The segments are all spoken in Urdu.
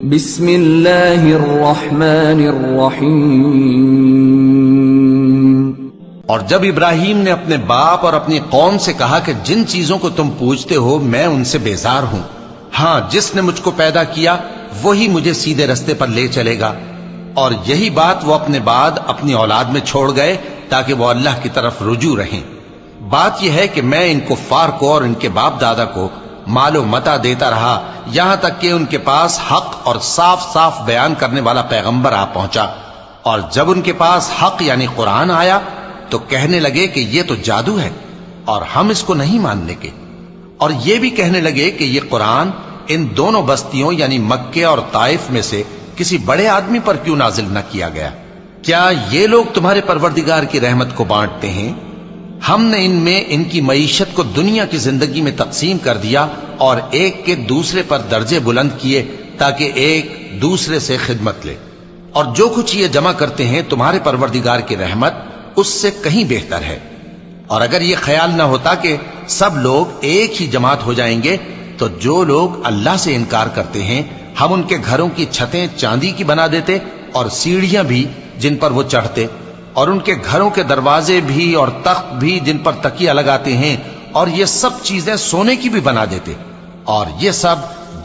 بسم اللہ الرحمن الرحیم۔ اور جب ابراہیم نے اپنے باپ اور اپنی قوم سے کہا کہ جن چیزوں کو تم پوجتے ہو میں ان سے بیزار ہوں، ہاں جس نے مجھ کو پیدا کیا وہی مجھے سیدھے رستے پر لے چلے گا، اور یہی بات وہ اپنے بعد اپنی اولاد میں چھوڑ گئے تاکہ وہ اللہ کی طرف رجوع رہیں۔ بات یہ ہے کہ میں ان کفار کو اور ان کے باپ دادا کو مال و متاع دیتا رہا یہاں تک کہ ان کے پاس حق اور صاف صاف بیان کرنے والا پیغمبر آ پہنچا، اور جب ان کے پاس حق یعنی قرآن آیا تو کہنے لگے کہ یہ تو جادو ہے اور ہم اس کو نہیں ماننے کے، اور یہ بھی کہنے لگے کہ یہ قرآن ان دونوں بستیوں یعنی مکے اور طائف میں سے کسی بڑے آدمی پر کیوں نازل نہ کیا گیا؟ کیا یہ لوگ تمہارے پروردگار کی رحمت کو بانٹتے ہیں؟ ہم نے ان میں ان کی معیشت کو دنیا کی زندگی میں تقسیم کر دیا اور ایک کے دوسرے پر درجے بلند کیے تاکہ ایک دوسرے سے خدمت لے، اور جو کچھ یہ جمع کرتے ہیں تمہارے پروردگار کی رحمت اس سے کہیں بہتر ہے۔ اور اگر یہ خیال نہ ہوتا کہ سب لوگ ایک ہی جماعت ہو جائیں گے تو جو لوگ اللہ سے انکار کرتے ہیں ہم ان کے گھروں کی چھتیں چاندی کی بنا دیتے اور سیڑھیاں بھی جن پر وہ چڑھتے، اور ان کے گھروں کے دروازے بھی اور تخت بھی جن پر تکیہ لگاتے ہیں، اور یہ سب چیزیں سونے کی بھی بنا دیتے، اور یہ سب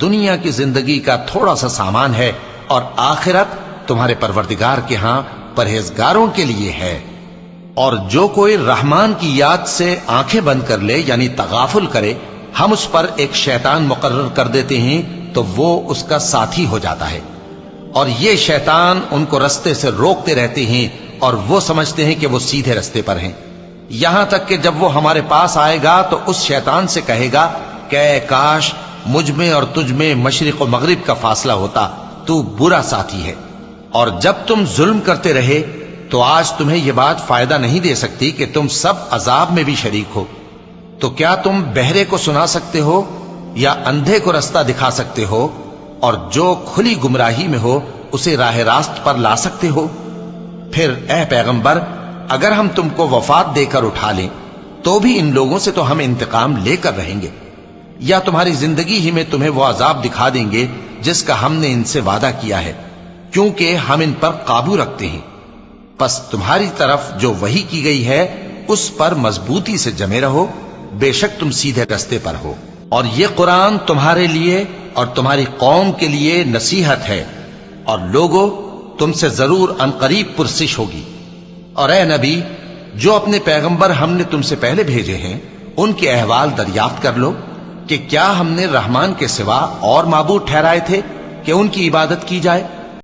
دنیا کی زندگی کا تھوڑا سا سامان ہے، اور آخرت تمہارے پروردگار کے ہاں پرہیزگاروں کے لیے ہے۔ اور جو کوئی رحمان کی یاد سے آنکھیں بند کر لے یعنی تغافل کرے ہم اس پر ایک شیطان مقرر کر دیتے ہیں تو وہ اس کا ساتھی ہو جاتا ہے، اور یہ شیطان ان کو رستے سے روکتے رہتے ہیں اور وہ سمجھتے ہیں کہ وہ سیدھے رستے پر ہیں، یہاں تک کہ جب وہ ہمارے پاس آئے گا تو اس شیطان سے کہے گا کہ اے کاش مجھ میں اور تجھ میں مشرق و مغرب کا فاصلہ ہوتا، تو برا ساتھی ہے۔ اور جب تم ظلم کرتے رہے تو آج تمہیں یہ بات فائدہ نہیں دے سکتی کہ تم سب عذاب میں بھی شریک ہو، تو کیا تم بہرے کو سنا سکتے ہو یا اندھے کو رستہ دکھا سکتے ہو، اور جو کھلی گمراہی میں ہو اسے راہ راست پر لا سکتے ہو؟ پھر اے پیغمبر اگر ہم تم کو وفات دے کر اٹھا لیں تو بھی ان لوگوں سے تو ہم انتقام لے کر رہیں گے، یا تمہاری زندگی ہی میں تمہیں وہ عذاب دکھا دیں گے جس کا ہم نے ان سے وعدہ کیا ہے، کیونکہ ہم ان پر قابو رکھتے ہیں۔ پس تمہاری طرف جو وحی کی گئی ہے اس پر مضبوطی سے جمے رہو، بے شک تم سیدھے رستے پر ہو، اور یہ قرآن تمہارے لیے اور تمہاری قوم کے لیے نصیحت ہے، اور لوگوں تم سے ضرور عنقریب پرسش ہوگی۔ اور اے نبی جو اپنے پیغمبر ہم نے تم سے پہلے بھیجے ہیں ان کے احوال دریافت کر لو کہ کیا ہم نے رحمان کے سوا اور معبود ٹھہرائے تھے کہ ان کی عبادت کی جائے؟